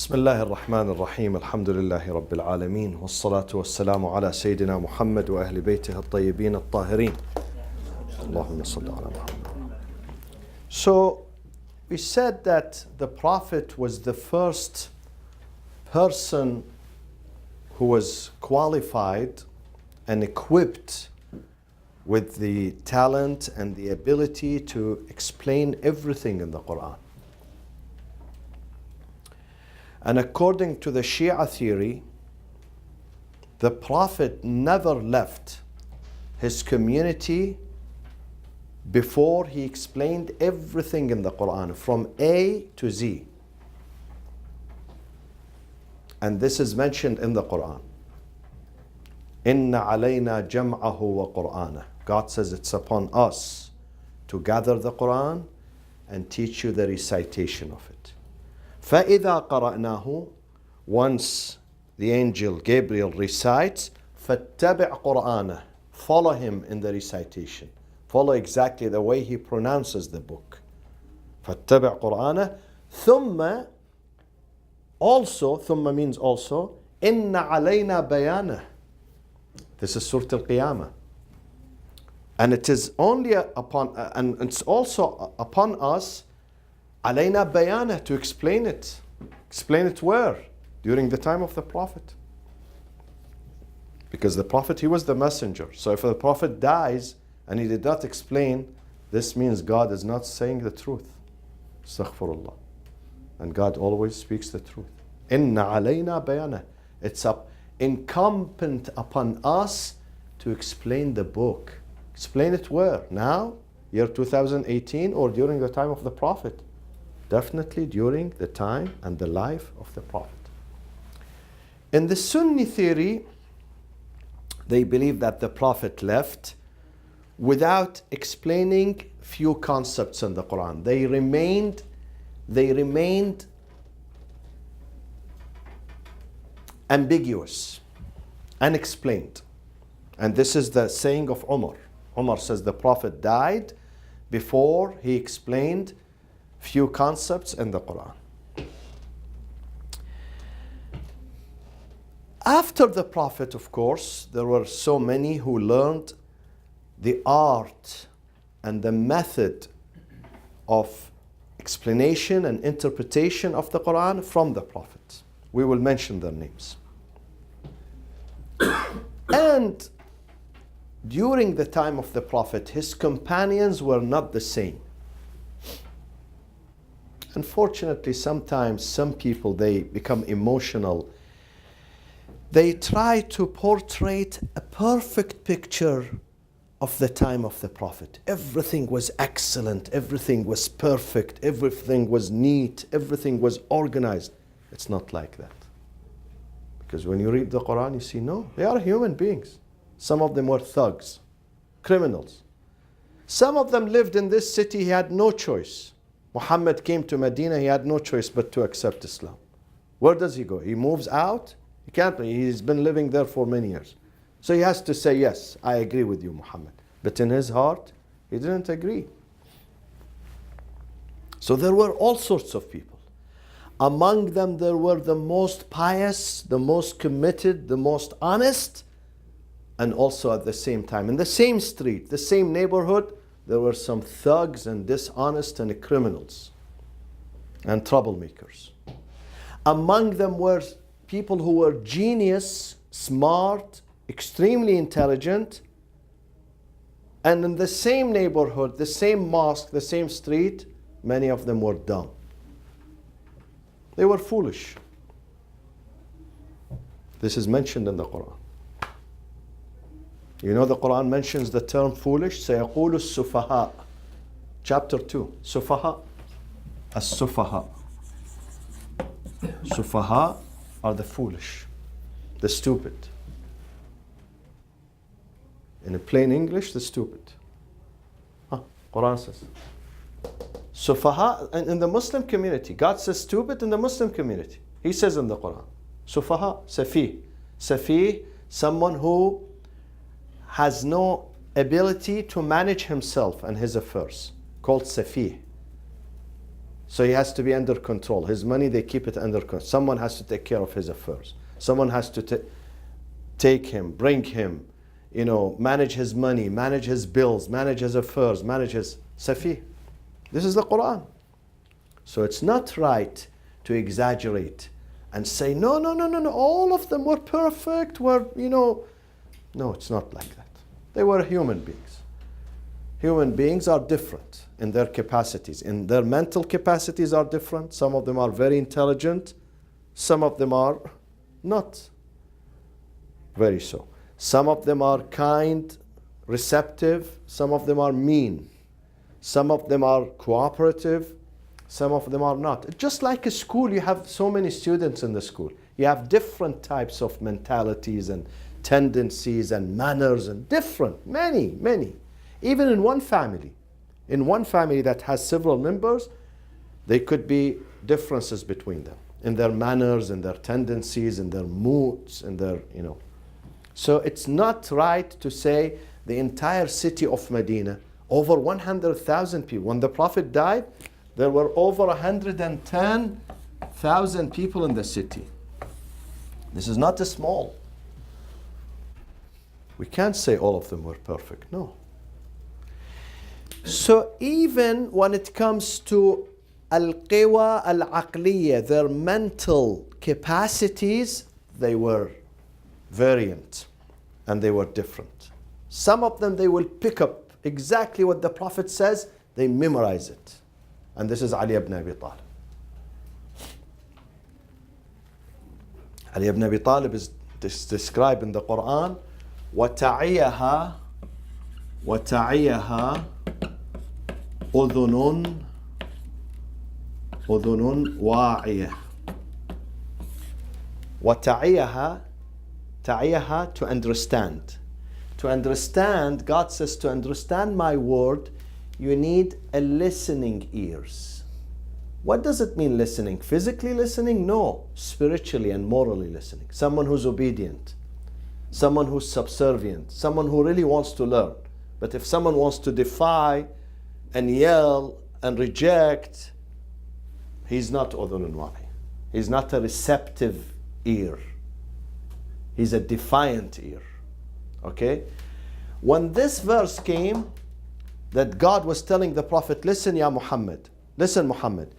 بسم الله الرحمن الرحيم الحمد لله رب العالمين والصلاة والسلام على سيدنا محمد وأهل بيته الطيبين الطاهرين اللهم صل على محمد. So we said that the Prophet was the first person who was qualified and equipped with the talent and the ability to explain everything in the Quran. And according to the Shia theory, the Prophet never left his community before he explained everything in the Quran from A to Z. And this is mentioned in the Quran. Inna alayna jam'ahu wa Qur'ana. God says it's upon us to gather the Quran and teach you the recitation of it. فَإِذَا قَرَأْنَاهُ, once the angel Gabriel recites, فَاتَّبِعْ قُرْآنَهُ, follow him in the recitation. Follow exactly the way he pronounces the book. فَاتَّبِعْ قُرْآنَهُ ثُمَّ, also, ثُمَّ means also, إِنَّ عَلَيْنَا بَيَانَهُ. This is Surah Al-Qiyamah. And it is only upon, and it's also upon us, علينا بيانه, to explain it. Explain it where? During the time of the Prophet. Because the Prophet, he was the messenger. So if the Prophet dies and he did not explain, this means God is not saying the truth. Astaghfirullah. And God always speaks the truth. Inna alayna bayana. It's incumbent upon us to explain the book. Explain it where? Now? Year 2018 or during the time of the Prophet? Definitely during the time and the life of the Prophet. In the Sunni theory, they believe that the Prophet left without explaining few concepts in the Quran. They remained ambiguous, unexplained. And this is the saying of Umar. Umar says the Prophet died before he explained few concepts in the Quran. After the Prophet, of course, there were so many who learned the art and the method of explanation and interpretation of the Quran from the Prophet. We will mention their names. And during the time of the Prophet, his companions were not the same. Unfortunately, sometimes some people, they become emotional. They try to portray a perfect picture of the time of the Prophet. Everything was excellent, everything was perfect, everything was neat, everything was organized. It's not like that. Because when you read the Quran, you see, no, they are human beings. Some of them were thugs, criminals. Some of them lived in this city, he had no choice. Muhammad came to Medina, he had no choice but to accept Islam. Where does he go? He moves out? He can't. He's been living there for many years. So he has to say, yes, I agree with you, Muhammad. But in his heart, he didn't agree. So there were all sorts of people. Among them, there were the most pious, the most committed, the most honest, and also at the same time, in the same street, the same neighborhood, there were some thugs and dishonest and criminals and troublemakers. Among them were people who were genius, smart, extremely intelligent, and in the same neighborhood, the same mosque, the same street, many of them were dumb. They were foolish. This is mentioned in the Quran. You know the Quran mentions the term foolish. سَيَقُولُ السُّفَهَاء. Chapter 2. Sufaha. As-sufaha. Sufaha are the foolish, the stupid. In a plain English, the stupid. Quran says. Sufaha in the Muslim community. God says stupid in the Muslim community. He says in the Quran. Sufaha, Safi. Safi, someone who has no ability to manage himself and his affairs, called Safi. So he has to be under control. His money, they keep it under control. Someone has to take care of his affairs. Someone has to take him, bring him, manage his money, manage his bills, manage his affairs, manage his safi. This is the Quran. So it's not right to exaggerate and say, no, all of them were perfect, No, it's not like that. They were human beings. Human beings are different in their capacities. In their mental capacities are different. Some of them are very intelligent. Some of them are not very so. Some of them are kind, receptive. Some of them are mean. Some of them are cooperative. Some of them are not. Just like a school, you have so many students in the school. You have different types of mentalities and tendencies and manners and different, many. Even in one family that has several members, there could be differences between them in their manners, in their tendencies, in their moods, in their, So it's not right to say the entire city of Medina, over 100,000 people. When the Prophet died, there were over 110,000 people in the city. This is not a small. We can't say all of them were perfect, no. So even when it comes to al-qiwa al-aqliya, their mental capacities, they were variant and they were different. Some of them, they will pick up exactly what the Prophet says, they memorize it. And this is Ali ibn Abi Talib. Ali ibn Abi Talib is described in the Quran, وَتَعِيَهَا أذن واعية. وتعيها, تعيها, to understand. To understand, God says, to understand my word, you need a listening ears. What does it mean listening? Physically listening? No. Spiritually and morally listening. Someone who's obedient. Someone who's subservient. Someone who really wants to learn. But if someone wants to defy and yell and reject, he's not udhunun wa'i. He's not a receptive ear. He's a defiant ear. Okay? When this verse came, that God was telling the Prophet, listen, Ya Muhammad, listen, Muhammad,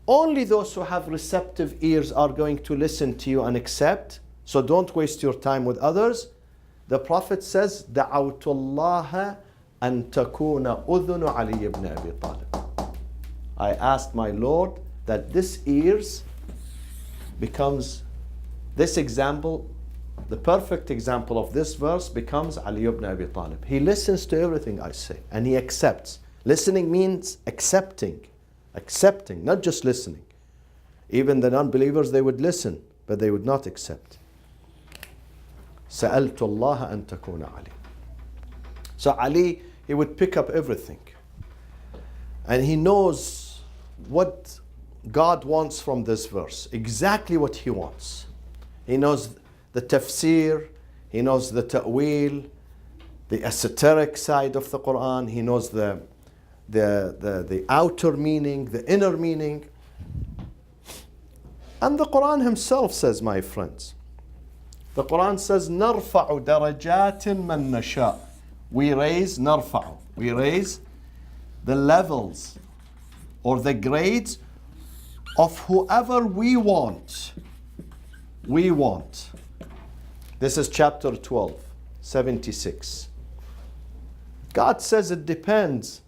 only those who have receptive ears are going to listen to you and accept, so don't waste your time with others. The Prophet says, دعوت الله أن تكون أذن علي بن أبي طالب. I asked my Lord that this ears becomes, this example, the perfect example of this verse becomes Ali ibn Abi Talib. He listens to everything I say and he accepts. Listening means accepting, not just listening. Even the non-believers, they would listen, but they would not accept. سألت الله أن تكون علي. So Ali, he would pick up everything. And he knows what God wants from this verse, exactly what he wants. He knows the tafsir, he knows the ta'wil, the esoteric side of the Quran, he knows the outer meaning, the inner meaning. And the Quran himself says, my friends, the Quran says, نَرْفَعُ دَرَجَاتٍ مَنْ نَشَاءُ. We raise, نَرْفَعُ, we raise the levels or the grades of whoever we want. We want. This is chapter 12, 76. God says it depends.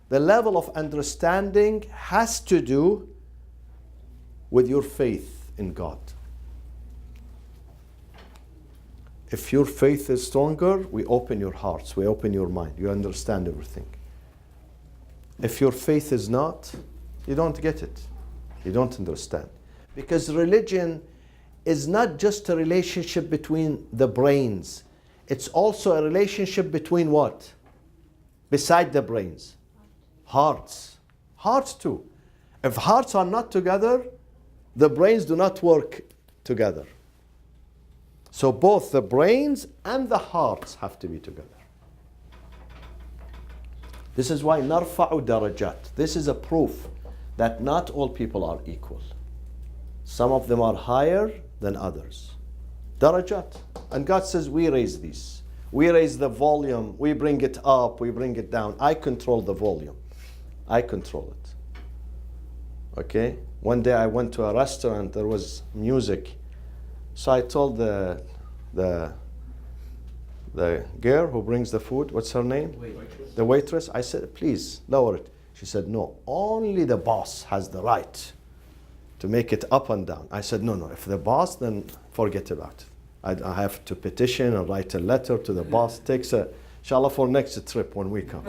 The level of understanding has to do with your faith in God. If your faith is stronger, we open your hearts, we open your mind, you understand everything. If your faith is not, you don't get it. You don't understand. Because religion is not just a relationship between the brains. It's also a relationship between what? Beside the brains. Hearts. Hearts too. If hearts are not together, the brains do not work together. So both the brains and the hearts have to be together. This is why narfa'u darajat. This is a proof that not all people are equal. Some of them are higher than others. Darajat. And God says, we raise these. We raise the volume. We bring it up. We bring it down. I control the volume. I control it. Okay? One day I went to a restaurant. There was music. So I told the girl who brings the food, what's her name? Waitress. The waitress. I said, please lower it. She said, no, only the boss has the right to make it up and down. I said, no, if the boss, then forget about it. I have to petition and write a letter to the boss. Takes inshallah, for next trip when we come.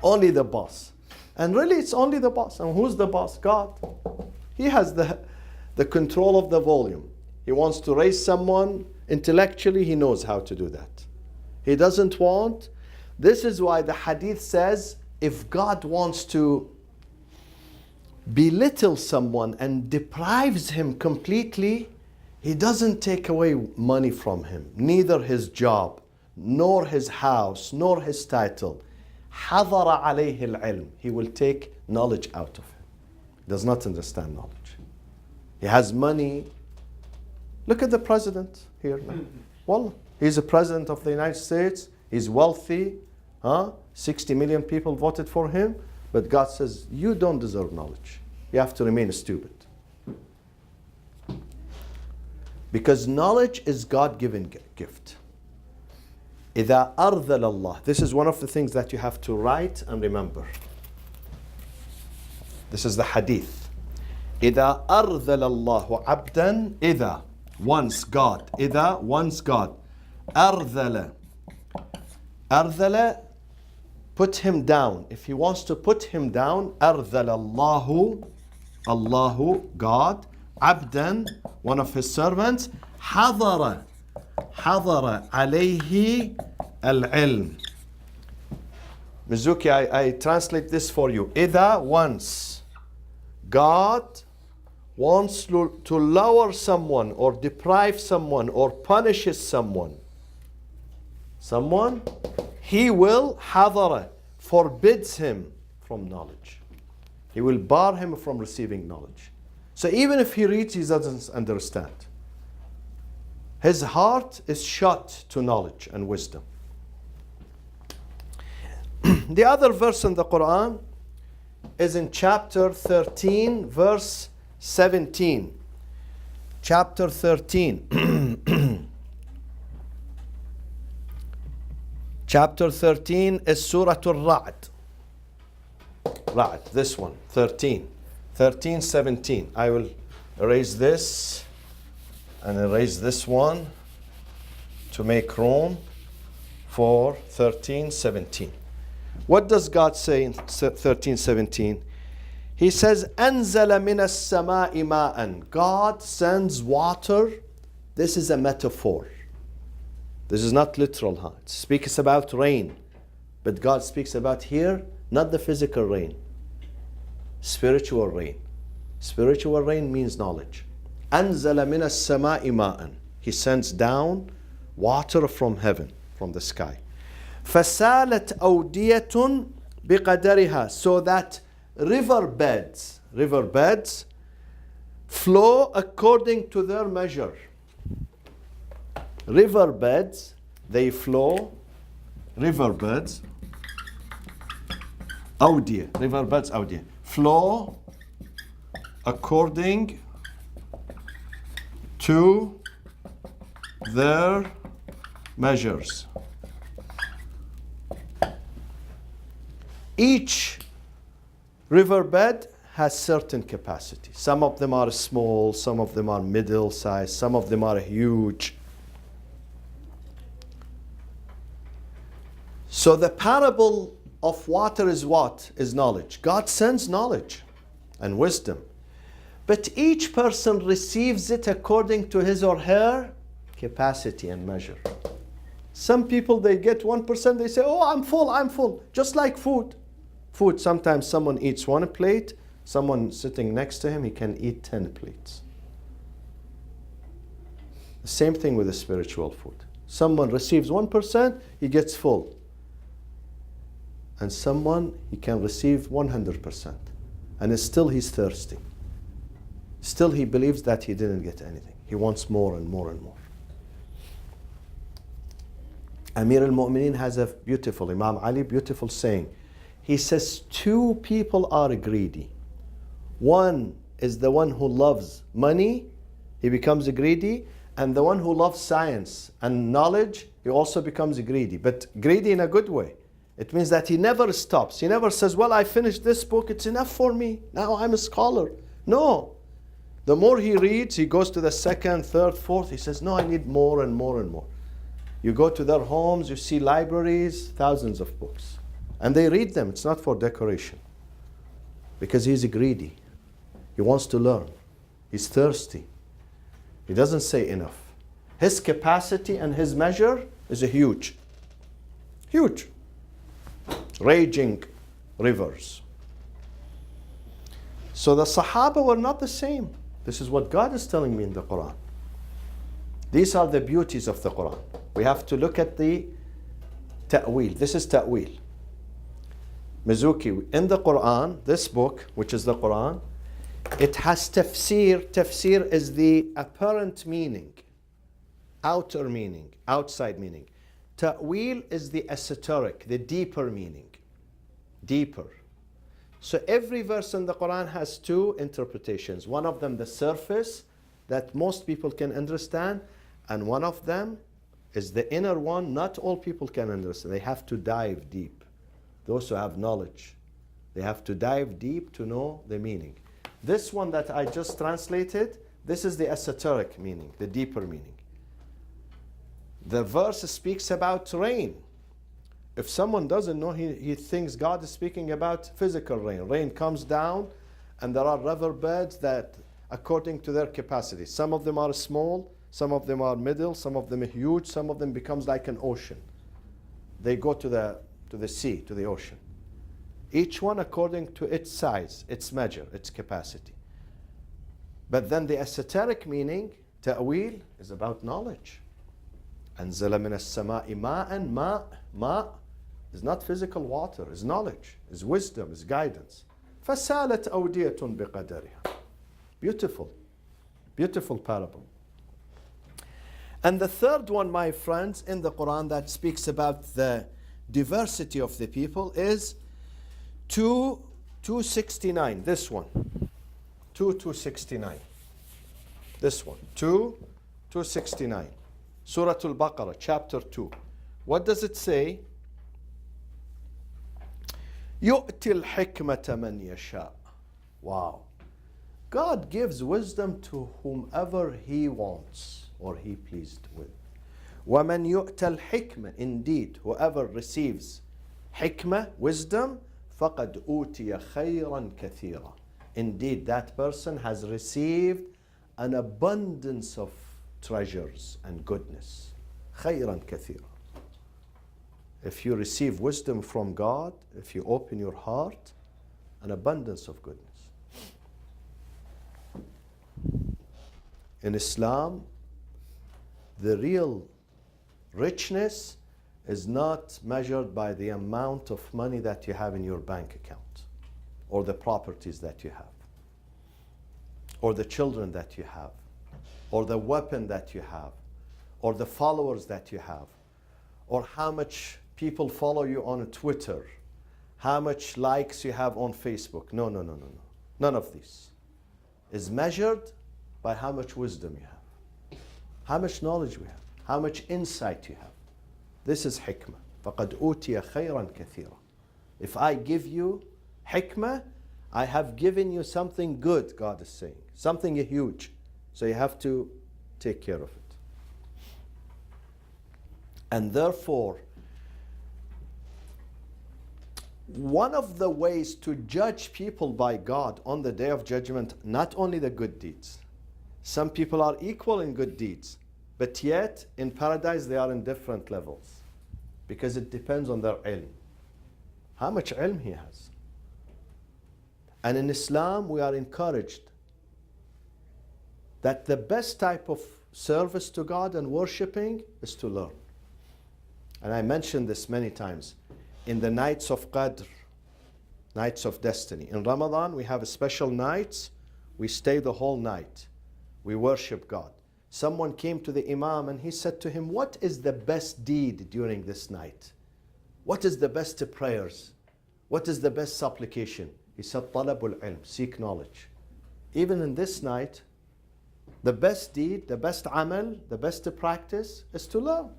Only the boss. And really, it's only the boss. And who's the boss? God. He has the control of the volume. He wants to raise someone intellectually, he knows how to do that. He doesn't want. This is why the hadith says, if God wants to belittle someone and deprives him completely, he doesn't take away money from him, neither his job, nor his house, nor his title. حَضَرَ عَلَيْهِ الْعِلْمِ. He will take knowledge out of him. He does not understand knowledge. He has money. Look at the president here now. Well, he's a president of the United States. He's wealthy. 60 million people voted for him. But God says, you don't deserve knowledge. You have to remain stupid. Because knowledge is God-given gift. إِذَا أَرْذَلَ اللَّهِ. This is one of the things that you have to write and remember. This is the hadith. إِذَا أَرْذَلَ اللَّهُ عَبْدًا. إِذَا, once God. إِذَا, once God. أَرْذَلَ. أَرْذَلَ, put him down. If he wants to put him down, أَرْذَلَ اللَّهُ. Allahu, God. عبدا, one of his servants. حضر عليه العلم. Mizuki, I translate this for you. إذا, once God wants to lower someone or deprive someone or punishes someone, he will حضر, forbids him from knowledge. He will bar him from receiving knowledge. So even if he reads, he doesn't understand. His heart is shut to knowledge and wisdom. The other verse in the Quran is in chapter 13, verse 17. Chapter 13. Chapter 13 is Surah Al-Ra'd. Ra'd, this one, 13. 13, 17. I will erase this and erase this one to make room for 13, 17. What does God say in 13, 17? He says, أَنزَلَ مِنَ السَّمَاءِ مَاءً. God sends water. This is a metaphor. This is not literal. It speaks about rain. But God speaks about here, not the physical rain. Spiritual rain. Spiritual rain means knowledge. أنزل من السماء ماء. He sends down water from heaven, from the sky. فسالت أودية بقدرها. So that riverbeds flow according to their measure. Riverbeds, they flow. Riverbeds, أودية, flow according to their measures. Each riverbed has certain capacity. Some of them are small, some of them are middle sized, some of them are huge. So the parable of water is what? Is knowledge. God sends knowledge and wisdom. But each person receives it according to his or her capacity and measure. Some people, they get 1%, they say, oh, I'm full. Just like food. Food, sometimes someone eats one plate, someone sitting next to him, he can eat 10 plates. The same thing with the spiritual food. Someone receives 1%, he gets full. And someone, he can receive 100%. And still he's thirsty. Still he believes that he didn't get anything. He wants more and more and more. Amir al-Mu'mineen has a beautiful, Imam Ali, beautiful saying. He says, two people are greedy. One is the one who loves money, he becomes greedy, and the one who loves science and knowledge, he also becomes greedy. But greedy in a good way. It means that he never stops. He never says, well, I finished this book, it's enough for me. Now I'm a scholar. No. The more he reads, he goes to the second, third, fourth. He says, no, I need more and more and more. You go to their homes, you see libraries, thousands of books. And they read them. It's not for decoration. Because he's greedy. He wants to learn. He's thirsty. He doesn't say enough. His capacity and his measure is a huge. Huge. Raging rivers. So the Sahaba were not the same. This is what God is telling me in the Quran. These are the beauties of the Quran. We have to look at the ta'wil. This is ta'wil. Mizuki, in the Quran, this book, which is the Quran, it has tafsir. Tafsir is the apparent meaning, outer meaning, outside meaning. Ta'wil is the esoteric, the deeper meaning. Deeper. So every verse in the Quran has two interpretations. One of them, the surface, that most people can understand, and one of them is the inner one, not all people can understand. They have to dive deep. Those who have knowledge, they have to dive deep to know the meaning. This one that I just translated, this is the esoteric meaning, the deeper meaning. The verse speaks about rain. If someone doesn't know, he thinks God is speaking about physical rain. Rain comes down, and there are river beds that, according to their capacity, some of them are small, some of them are middle, some of them are huge, some of them becomes like an ocean. They go to the sea, to the ocean. Each one according to its size, its measure, its capacity. But then the esoteric meaning, ta'wil, is about knowledge. أنزل من السماء ماء. Ma is not physical water, is knowledge, is wisdom, is guidance. فسالت أودية بقدرها. Beautiful, beautiful parable. And the third one, my friends, in the Quran that speaks about the diversity of the people is 269. This one. 269. This one. 269. Surah Al-Baqarah, chapter 2. What does it say? يُؤْتِ الْحِكْمَةَ مَنْ يَشَاءُ. Wow. God gives wisdom to whomever He wants or He pleased with. وَمَنْ يُؤْتَ الْحِكْمَةَ. Indeed, whoever receives hikmah, wisdom, فَقَدْ أُوتِيَ خَيْرًا كَثِيرًا. Indeed, that person has received an abundance of treasures and goodness. خَيْرًا كَثِيرًا. If you receive wisdom from God, if you open your heart, an abundance of goodness. In Islam, the real richness is not measured by the amount of money that you have in your bank account, or the properties that you have, or the children that you have, or the weapon that you have, or the followers that you have, or how much people follow you on Twitter, how much likes you have on Facebook. No. None of this is measured by how much wisdom you have, how much knowledge we have, how much insight you have. This is hikmah. فَقَدْ أُوتِيَ خَيْرًا كَثِيرًا. If I give you hikmah, I have given you something good, God is saying. Something huge. So you have to take care of it. And therefore, one of the ways to judge people by God on the Day of Judgment, not only the good deeds. Some people are equal in good deeds, but yet in paradise they are in different levels. Because it depends on their ilm. How much ilm he has. And in Islam we are encouraged that the best type of service to God and worshipping is to learn. And I mentioned this many times. In the nights of Qadr, nights of destiny. In Ramadan, we have special nights. We stay the whole night. We worship God. Someone came to the Imam and he said to him, what is the best deed during this night? What is the best prayers? What is the best supplication? He said, Talabul ilm, seek knowledge. Even in this night, the best deed, the best amal, the best practice is to learn.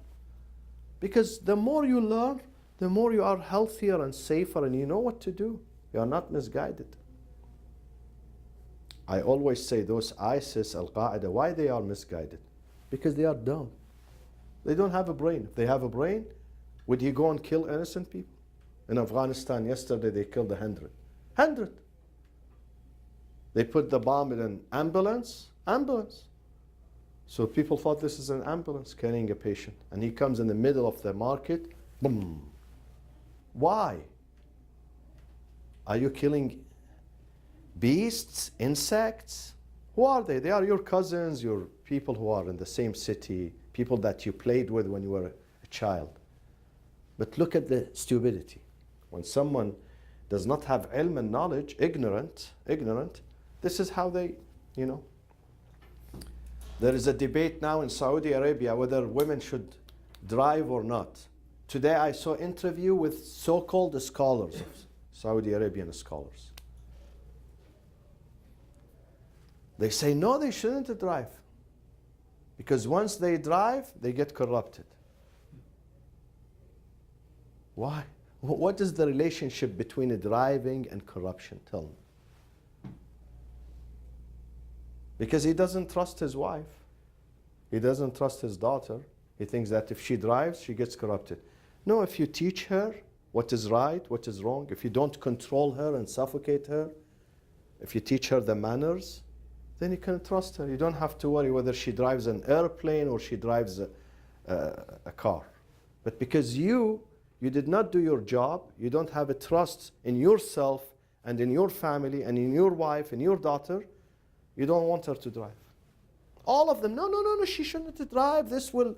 Because the more you learn, the more you are healthier and safer and you know what to do. You are not misguided. I always say those ISIS, Al-Qaeda, why they are misguided? Because they are dumb. They don't have a brain. If they have a brain, would he go and kill innocent people? In Afghanistan yesterday they killed 100. 100. They put the bomb in an ambulance. So people thought this is an ambulance carrying a patient. And he comes in the middle of the market. Boom. Why? Are you killing beasts, insects? Who are they? They are your cousins, your people who are in the same city, people that you played with when you were a child. But look at the stupidity. When someone does not have ilm and knowledge, ignorant, this is how they, There is a debate now in Saudi Arabia whether women should drive or not. Today I saw an interview with so-called scholars, Saudi Arabian scholars. They say, no, they shouldn't drive. Because once they drive, they get corrupted. Why? What is the relationship between driving and corruption? Tell me. Because he doesn't trust his wife. He doesn't trust his daughter. He thinks that if she drives, she gets corrupted. No, if you teach her what is right, what is wrong, if you don't control her and suffocate her, if you teach her the manners, then you can trust her. You don't have to worry whether she drives an airplane or she drives a car. But because you did not do your job, you don't have a trust in yourself and in your family and in your wife and your daughter, you don't want her to drive. All of them, no, she shouldn't drive. This will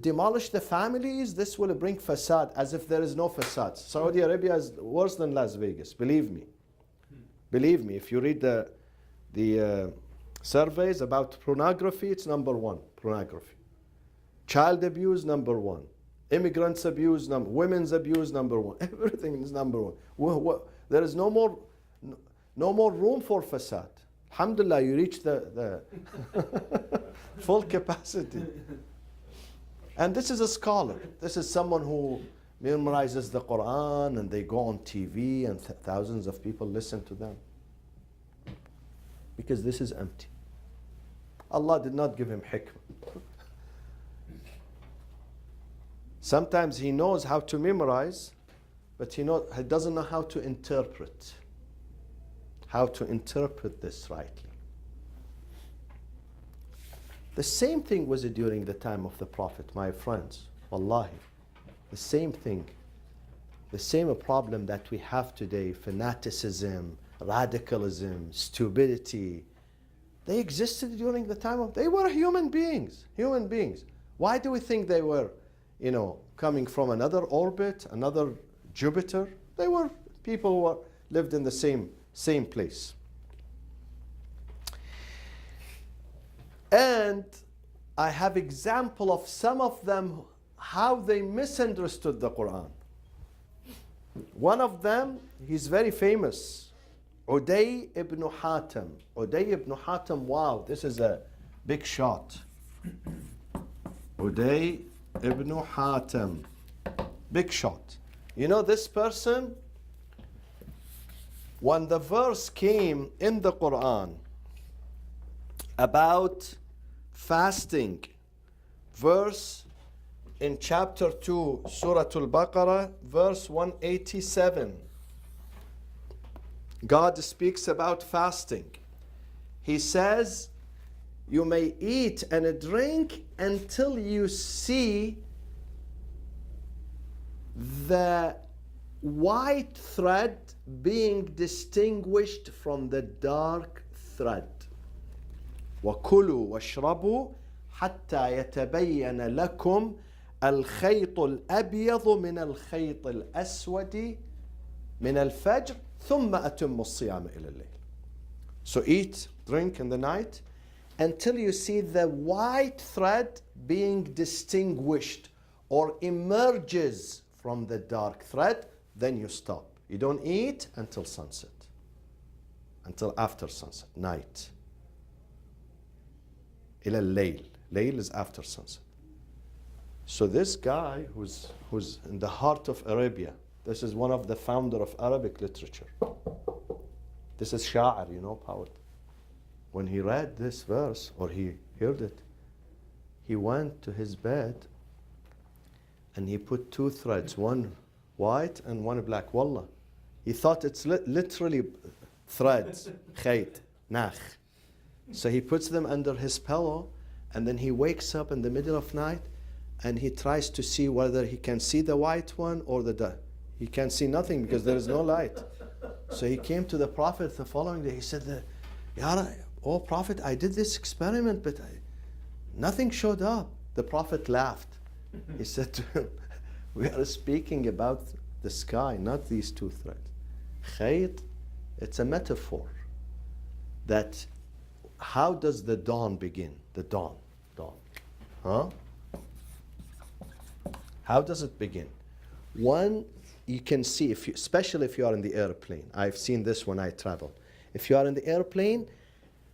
demolish the families. This will bring fasad, as if there is no fasad. Saudi Arabia is worse than Las Vegas, believe me. Believe me, if you read the surveys about pornography, it's number one, pornography. Child abuse, number one. Immigrants abuse, women's abuse, number one. Everything is number one. There is no more room for fasad. Alhamdulillah, you reach the full capacity. And this is a scholar. This is someone who memorizes the Quran and they go on TV and thousands of people listen to them. Because this is empty. Allah did not give him hikmah. Sometimes he knows how to memorize, but he doesn't know how to interpret. How to interpret this rightly. The same thing was during the time of the Prophet, my friends. Wallahi. The same thing. The same problem that we have today, fanaticism, radicalism, stupidity. They existed during the time of, they were human beings. Human beings. Why do we think they were, coming from another orbit, another Jupiter? They were people who lived in the same place. And I have example of some of them, how they misunderstood the Quran. One of them, he's very famous, Uday ibn Hatim. Uday ibn Hatim, wow, this is a big shot. Uday ibn Hatim, big shot. You know this person, when the verse came in the Quran about fasting, verse in chapter 2, Surah Al-Baqarah, verse 187, God speaks about fasting. He says, you may eat and drink until you see the white thread being distinguished from the dark thread. وَكُلُوا وَاشْرَبُوا حَتَّى يَتَبَيَّنَ لَكُمْ الْخَيْطُ الْأَبْيَضُ مِنَ الْخَيْطِ الْأَسْوَدِ من الفجر ثم أتم الصيام إلى الليل. So eat, drink in the night until you see the white thread being distinguished or emerges from the dark thread, then you stop. You don't eat until sunset, until after sunset, night. إلى الليل. Layl is after sunset. So this guy who's in the heart of Arabia, this is one of the founder of Arabic literature. This is Sha'ar, you know, poet. When he read this verse, or he heard it, he went to his bed and he put two threads, one white and one black. Wallah. He thought it's literally threads, khayt, nakh. So he puts them under his pillow, and then he wakes up in the middle of night and he tries to see whether he can see the white one or the dark. He can't see nothing because there is no light. So he came to the Prophet the following day. He said, "Oh Prophet, I did this experiment, but nothing showed up." The Prophet laughed. He said to him, "We are speaking about the sky, not these two threads. Khayt, it's a metaphor that how does the dawn begin? The dawn. Huh? How does it begin? One, you can see, especially if you are in the airplane. I've seen this when I travel. If you are in the airplane,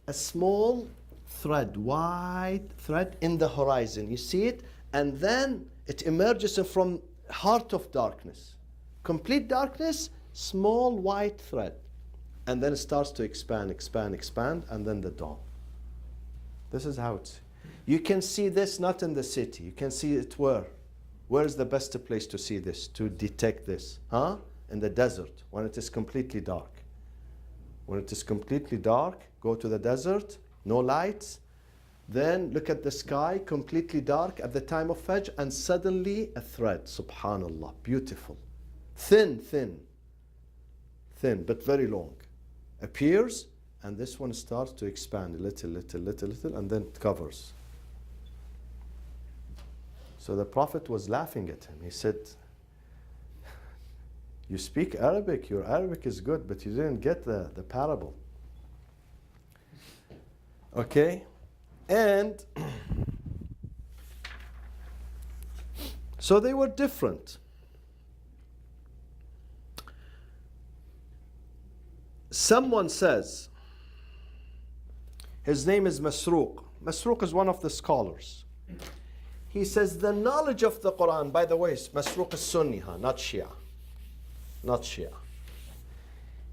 a small thread, white thread in the horizon. You see it, and then it emerges from heart of darkness. Complete darkness, small white thread. And then it starts to expand, and then the dawn. This is how it's. You can see this not in the city. You can see it where? Where is the best place to see this, to detect this? Huh? In the desert, when it is completely dark. When it is completely dark, go to the desert, no lights. Then look at the sky, completely dark at the time of Fajr, and suddenly a thread, subhanallah, beautiful. Thin, but very long. Appears, and this one starts to expand a little, and then it covers. So the Prophet was laughing at him. He said, "You speak Arabic, your Arabic is good, but you didn't get the parable." Okay? And so they were different. Someone says, his name is Masruq. Masruq is one of the scholars. He says the knowledge of the Quran, by the way, Masruq is Sunni, not Shia. Not Shia.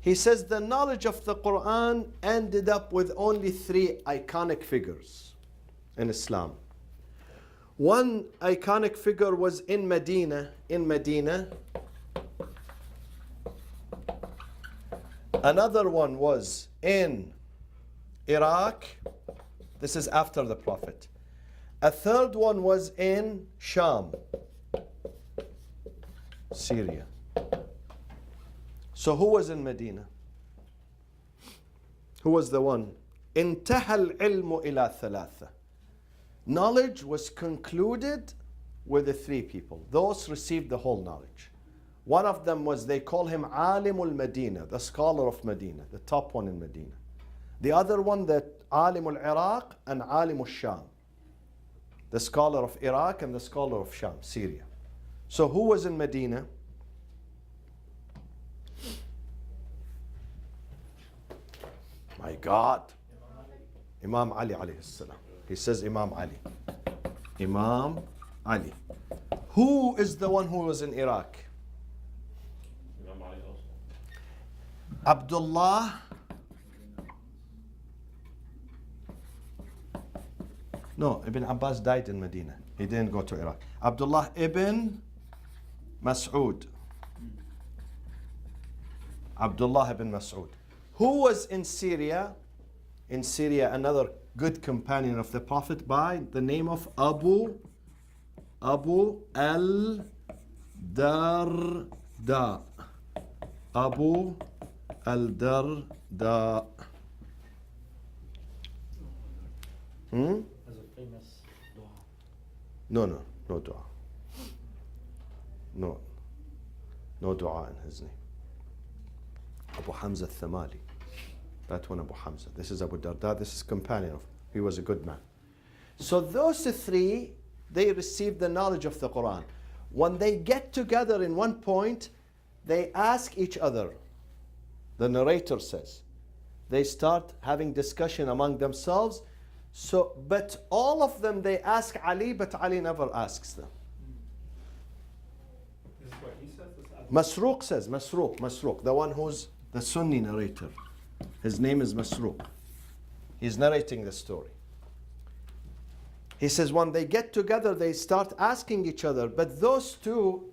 He says the knowledge of the Quran ended up with only three iconic figures in Islam. One iconic figure was in Medina. Another one was in Iraq. This is after the Prophet. A third one was in Sham, Syria. So who was in Medina? Who was the one? انتهى العلم إلى ثلاثة. Knowledge was concluded with the three people. Those received the whole knowledge. One of them was, they call him Alimul Medina, the scholar of Medina, the top one in Medina. The other one, the Alimul Iraq and Alimul Sham, the scholar of Iraq and the scholar of Sham, Syria. So who was in Medina? My God, Imam Ali alayhi salam. He says Imam Ali. Imam Ali. Who is the one who was in Iraq? Imam Ali also. Abdullah. No, Ibn Abbas died in Medina. He didn't go to Iraq. Abdullah ibn Mas'ud. Abdullah ibn Mas'ud. Who was in Syria? In Syria, another good companion of the Prophet by the name of Abu al-Darda. Abu al-Darda. As a famous dua. No dua. No dua in his name. Abu Hamza al-Thamali. That one Abu Hamza. This is Abu Darda. This is companion of. He was a good man. So those three, they received the knowledge of the Quran. When they get together in one point, they ask each other. The narrator says, they start having discussion among themselves. So, but all of them, they ask Ali, but Ali never asks them. This is what he says. This Masruq says, Masruq, the one who's the Sunni narrator. His name is Masruq. He's narrating the story. He says when they get together, they start asking each other. But those two,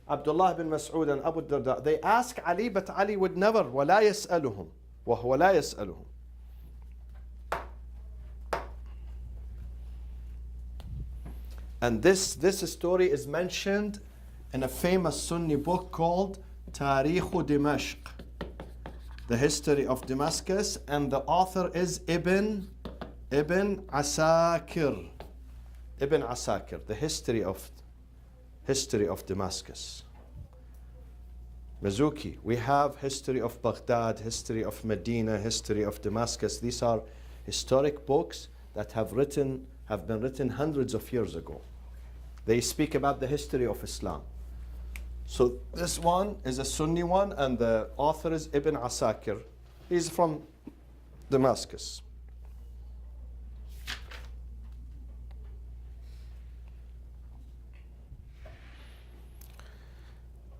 Abdullah bin Mas'ud and Abu Darda, they ask Ali, but Ali would never. وَلَا يَسْأَلُهُمْ وَهُوَ لَا يَسْأَلُهُمْ. And this story is mentioned in a famous Sunni book called Tarikh Dimashq, the history of Damascus, and the author is Ibn Asakir. Ibn Asakir, the history of Damascus. Mazuki, we have history of Baghdad, history of Medina, history of Damascus. These are historic books that have been written hundreds of years ago. They speak about the history of Islam. So this one is a Sunni one, and the author is Ibn Asakir. He's from Damascus.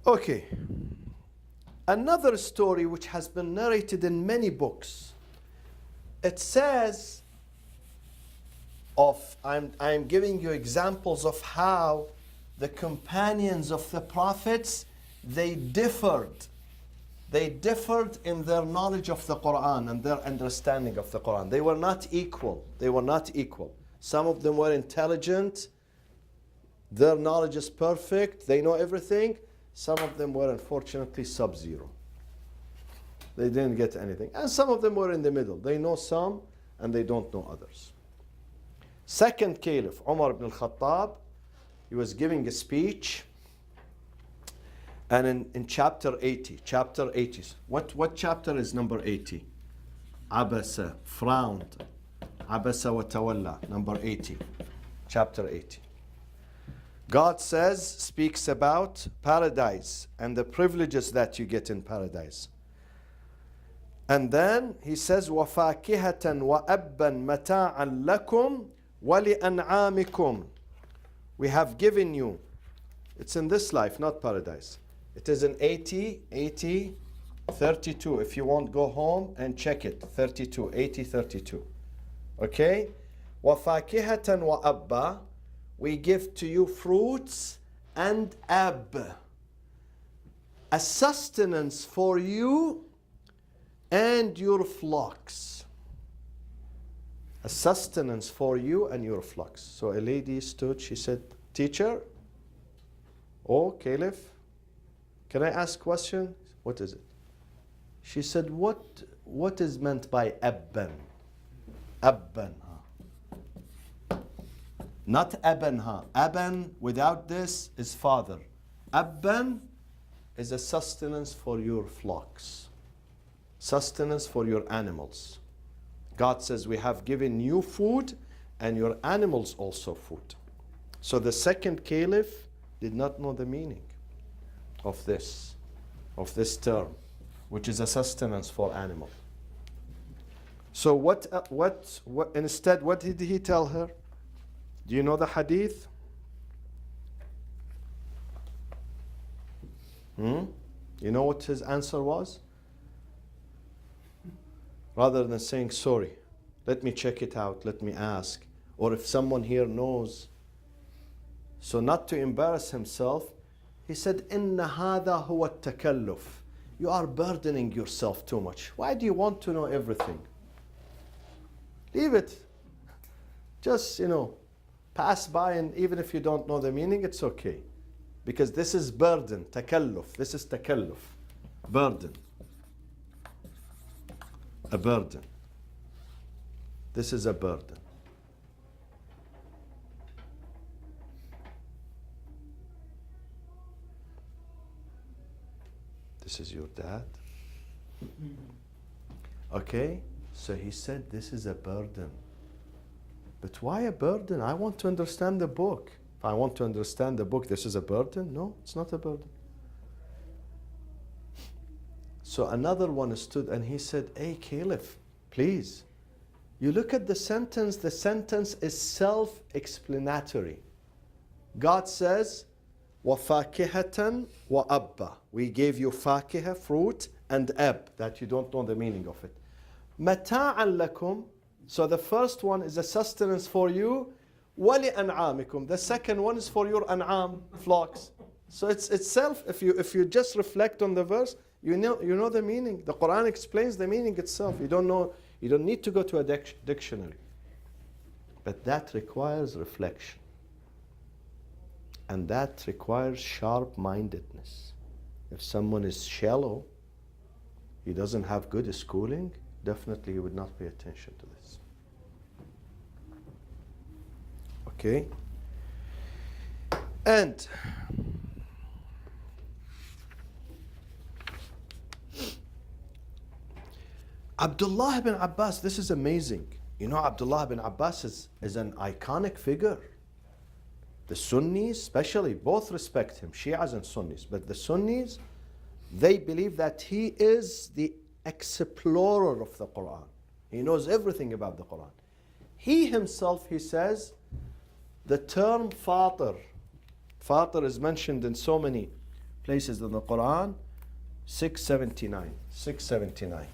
Okay. Another story which has been narrated in many books. It says I'm giving you examples of how the companions of the prophets, they differed in their knowledge of the Quran and their understanding of the Quran. They were not equal. Some of them were intelligent. Their knowledge is perfect. They know everything. Some of them were unfortunately sub-zero. They didn't get anything. And some of them were in the middle. They know some and they don't know others. Second Caliph, Umar ibn al-Khattab, he was giving a speech, and in chapter 80, what chapter is number 80? Abasa, frowned. Abasa wa tawalla, number 80, chapter 80. God speaks about paradise and the privileges that you get in paradise. And then he says, وَفَاكِهَةً وَأَبًّا مَتَاعًا لَكُمْ وَلِأَنْعَامِكُمْ. We have given you. It's in this life, not paradise. It is in 32. If you won't, go home and check it. 32. Okay? وَفَاكِهَةً وَأَبًّا. We give to you fruits and ab. A sustenance for you and your flocks. A sustenance for you and your flocks. So a lady stood, she said, teacher, oh, Caliph, can I ask a question? What is it? She said, what is meant by abban? Abban. Not aban. Aban, without this, is father. Abban is a sustenance for your flocks. Sustenance for your animals. God says, we have given you food and your animals also food. So the second caliph did not know the meaning of this term, which is a sustenance for animal. So instead, what did he tell her? Do you know the hadith? You know what his answer was? Rather than saying, sorry, let me check it out, let me ask. Or if someone here knows. So not to embarrass himself, he said, إِنَّ هَذَا هُوَ التَّكَلُّفِ. You are burdening yourself too much. Why do you want to know everything? Leave it. Just, pass by, and even if you don't know the meaning, it's okay. Because this is burden, takalluf. This is takalluf. Burden. A burden. This is a burden. This is your dad. Okay? So he said, this is a burden. But why a burden? I want to understand the book. If I want to understand the book, this is a burden? No, it's not a burden. So another one stood and he said, hey, Caliph, please. You look at the sentence is self-explanatory. God says, وَفَاكِهَةً وَأَبَّا. We gave you fakiha, fruit, and ab, that you don't know the meaning of it. مَتَاعًا لَكُمْ. So the first one is a sustenance for you. وَلِأَنْعَامِكُمْ. The second one is for your an'am, flocks. So it's self, if you just reflect on the verse, you know the meaning. The Quran explains the meaning itself. You don't need to go to a dictionary. But that requires reflection. And that requires sharp-mindedness. If someone is shallow, he doesn't have good schooling, definitely he would not pay attention to this. Okay? And Abdullah ibn Abbas, this is amazing. You know, Abdullah ibn Abbas is an iconic figure. The Sunnis, especially, both respect him, Shias and Sunnis. But the Sunnis, they believe that he is the explorer of the Quran. He knows everything about the Quran. He himself, he says, the term Fatir is mentioned in so many places in the Quran, 679. 679.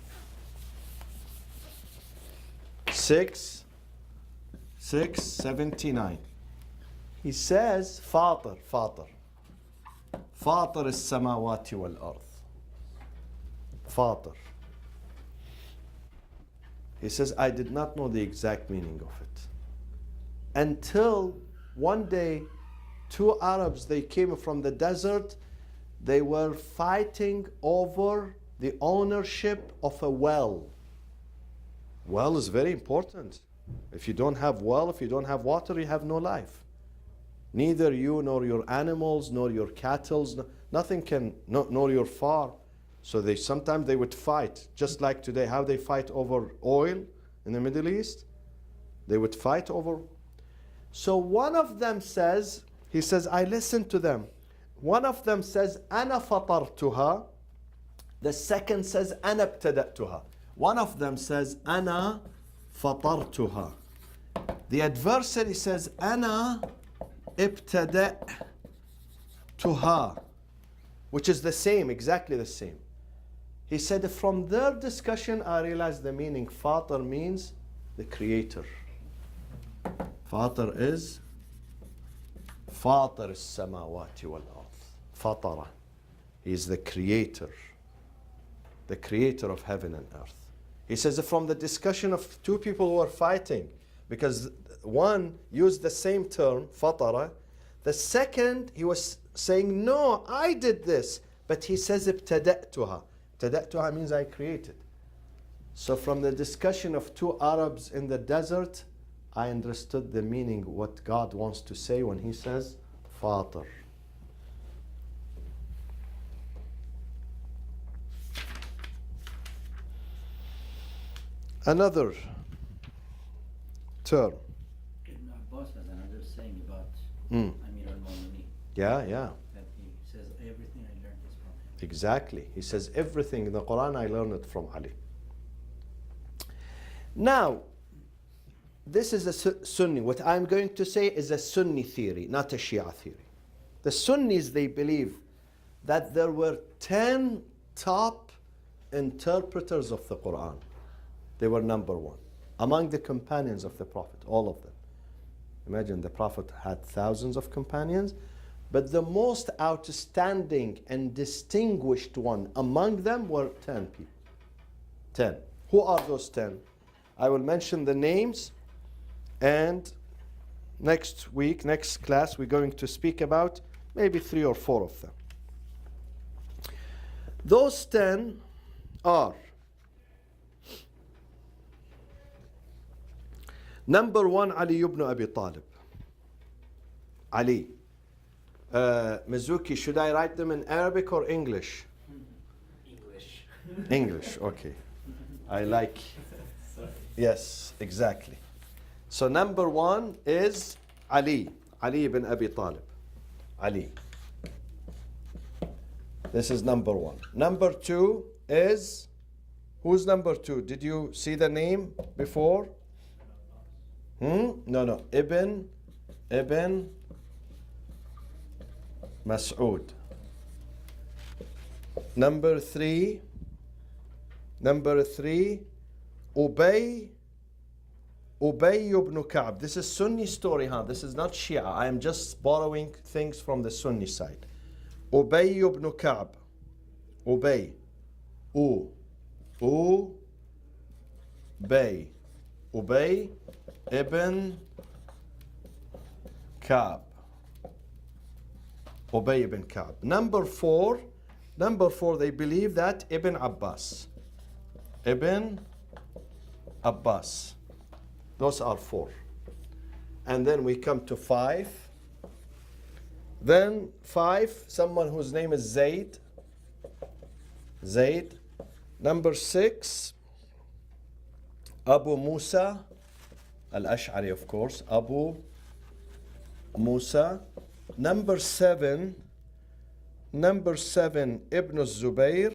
He says, Fatir السماوات والأرض. Fatir. He says, I did not know the exact meaning of it. Until one day, two Arabs, they came from the desert. They were fighting over the ownership of a well. Well is very important. If you don't have well, if you don't have water, you have no life. Neither you nor your animals, nor your cattle, nothing can, nor your farm. So sometimes they would fight, just like today, how they fight over oil in the Middle East. They would fight over. So one of them says, he says, I listened to them. One of them says, أنا فطرتها. The second says, أنا ابتدأتها. One of them says, أنا فطرتها. The adversary says, أنا ابتدأتها, which is the same, exactly the same. He said, from their discussion, I realized the meaning. Fatir means the creator. Fatir is Fatir السماوات والأرض. Fatara. He is the creator of heaven and earth. He says from the discussion of two people who are fighting, because one used the same term, Fatara. The second, he was saying, no, I did this. But he says, ابتدأتها. ابتدأتها means I created. So from the discussion of two Arabs in the desert, I understood the meaning, what God wants to say when he says, Fatir. Another term. Ibn Abbas has another saying about Amir al-Mu'mineen. Yeah. That he says, everything I learned is from him. Exactly. He says, everything in the Quran I learned it from Ali. Now, this is a Sunni. What I'm going to say is a Sunni theory, not a Shia theory. The Sunnis, they believe that there were 10 top interpreters of the Quran. They were number one among the companions of the Prophet, all of them. Imagine the Prophet had thousands of companions, but the most outstanding and distinguished one among them were 10 people. 10. Who are those 10? I will mention the names, and next week, next class, we're going to speak about maybe 3 or 4 of them. Those 10 are: number 1, Ali ibn Abi Talib. Ali. Mizuki, should I write them in Arabic or English? English. English, okay. I like, yes, exactly. So number 1 is Ali. Ali ibn Abi Talib. Ali. This is number 1. Number 2 is, who's number 2? Did you see the name before? No. Ibn Mas'ud. Number 3, Ubay ibn Ka'b. This is Sunni story, huh? This is not Shia. I am just borrowing things from the Sunni side. Ubay ibn Ka'b. Ubay. Ubay. Ubay ibn Ka'b. Ubay ibn Ka'b. Number 4, they believe that Ibn Abbas. Ibn Abbas. Those are 4. And then we come to 5. Then 5, someone whose name is Zayd. Zayd. Number 6, Abu Musa al-Ash'ari, of course. Abu Musa. Number 7, Ibn Zubayr.